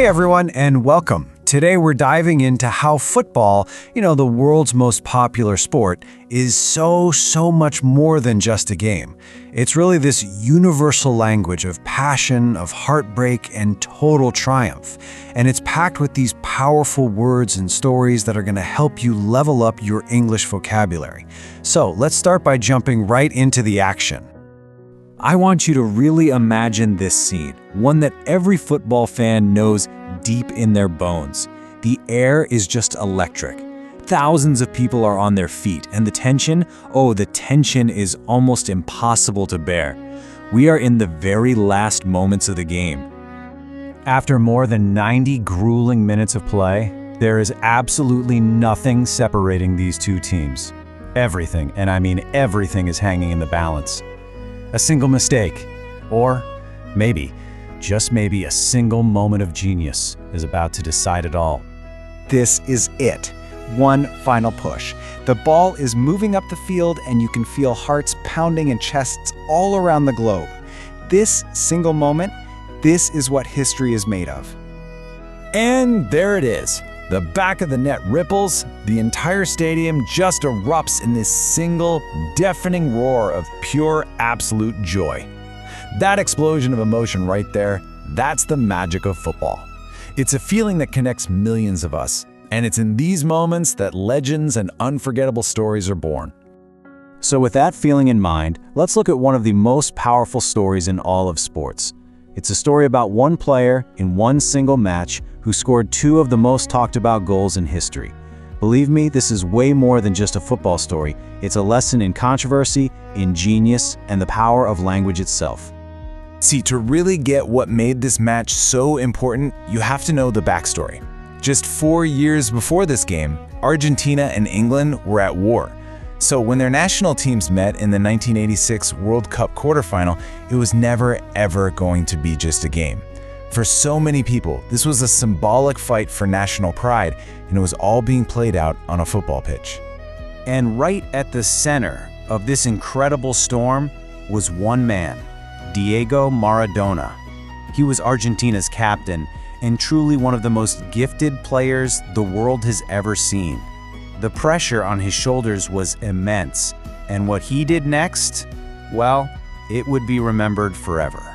Hey everyone, and welcome. Today we're diving into how football, the world's most popular sport, is so much more than just a game. It's really this universal language of passion, of heartbreak, and total triumph. And it's packed with these powerful words and stories that are going to help you level up your English vocabulary. So let's start by jumping right into the action. I want you to really imagine this scene, one that every football fan knows deep in their bones. The air is just electric. Thousands of people are on their feet, and the tension is almost impossible to bear. We are in the very last moments of the game. After more than 90 grueling minutes of play, there is absolutely nothing separating these two teams. Everything, and I mean everything, is hanging in the balance. A single mistake, or maybe, just maybe, a single moment of genius is about to decide it all. This is it. One final push. The ball is moving up the field and you can feel hearts pounding in chests all around the globe. This single moment, this is what history is made of. And there it is. The back of the net ripples, the entire stadium just erupts in this single, deafening roar of pure, absolute joy. That explosion of emotion right there, that's the magic of football. It's a feeling that connects millions of us, and it's in these moments that legends and unforgettable stories are born. So with that feeling in mind, let's look at one of the most powerful stories in all of sports. It's a story about one player in one single match who scored two of the most talked about goals in history. Believe me, this is way more than just a football story. It's a lesson in controversy, in genius, and the power of language itself. See, to really get what made this match so important, you have to know the backstory. Just 4 years before this game, Argentina and England were at war. So when their national teams met in the 1986 World Cup quarterfinal, it was never ever going to be just a game. For so many people, this was a symbolic fight for national pride, and it was all being played out on a football pitch. And right at the center of this incredible storm was one man, Diego Maradona. He was Argentina's captain and truly one of the most gifted players the world has ever seen. The pressure on his shoulders was immense, and what he did next, well, it would be remembered forever.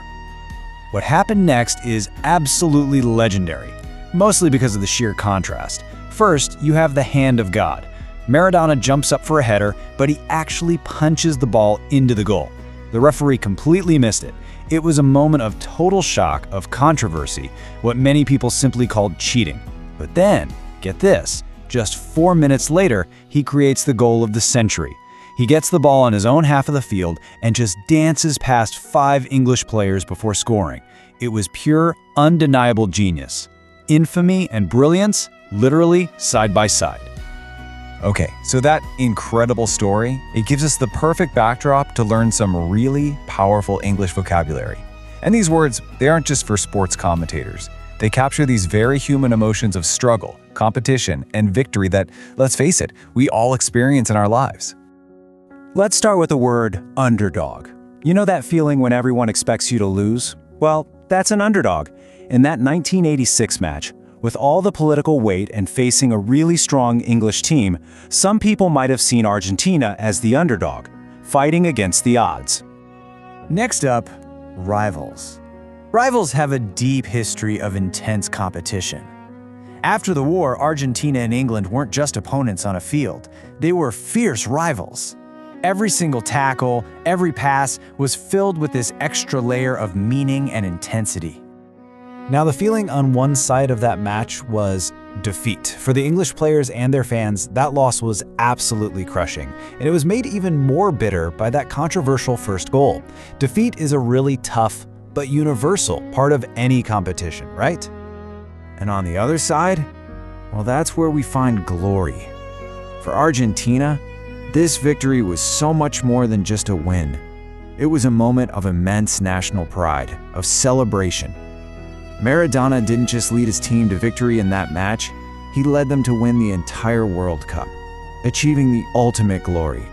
What happened next is absolutely legendary, mostly because of the sheer contrast. First, you have the hand of God. Maradona jumps up for a header, but he actually punches the ball into the goal. The referee completely missed it. It was a moment of total shock, of controversy, what many people simply called cheating. But then, get this, just 4 minutes later, he creates the goal of the century. He gets the ball on his own half of the field and just dances past 5 English players before scoring. It was pure, undeniable genius. Infamy and brilliance, literally side by side. Okay, so that incredible story, it gives us the perfect backdrop to learn some really powerful English vocabulary. And these words, they aren't just for sports commentators. They capture these very human emotions of struggle, competition, and victory that, let's face it, we all experience in our lives. Let's start with the word underdog. You know that feeling when everyone expects you to lose? Well, that's an underdog. In that 1986 match, with all the political weight and facing a really strong English team, some people might have seen Argentina as the underdog, fighting against the odds. Next up, rivals. Rivals have a deep history of intense competition. After the war, Argentina and England weren't just opponents on a field. They were fierce rivals. Every single tackle, every pass was filled with this extra layer of meaning and intensity. Now, the feeling on one side of that match was defeat. For the English players and their fans, that loss was absolutely crushing, and it was made even more bitter by that controversial first goal. Defeat is a really tough but universal part of any competition, right? And on the other side, well, that's where we find glory. For Argentina, this victory was so much more than just a win. It was a moment of immense national pride, of celebration. Maradona didn't just lead his team to victory in that match, he led them to win the entire World Cup, achieving the ultimate glory.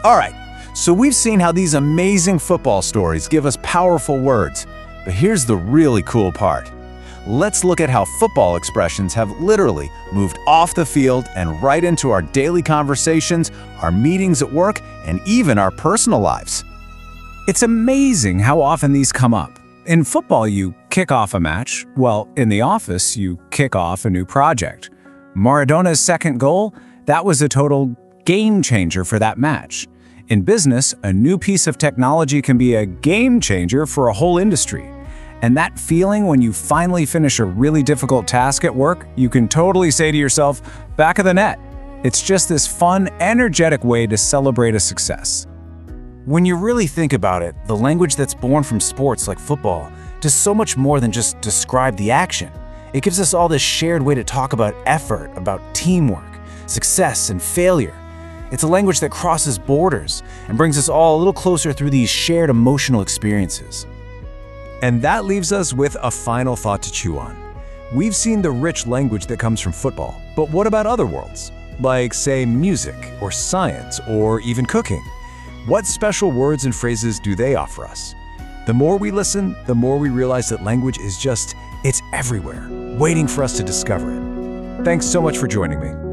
All right, so we've seen how these amazing football stories give us powerful words, but here's the really cool part. let's look at how football expressions have literally moved off the field and right into our daily conversations, our meetings at work, and even our personal lives. It's amazing how often these come up. In football, you kick off a match. Well, in the office, you kick off a new project. Maradona's second goal, that was a total game changer for that match. In business, a new piece of technology can be a game changer for a whole industry. And that feeling when you finally finish a really difficult task at work, you can totally say to yourself, back of the net. It's just this fun, energetic way to celebrate a success. When you really think about it, the language that's born from sports like football does so much more than just describe the action. It gives us all this shared way to talk about effort, about teamwork, success, and failure. It's a language that crosses borders and brings us all a little closer through these shared emotional experiences. And that leaves us with a final thought to chew on. We've seen the rich language that comes from football, but what about other worlds? Like, say, music, or science, or even cooking? What special words and phrases do they offer us? The more we listen, the more we realize that language is it's everywhere, waiting for us to discover it. Thanks so much for joining me.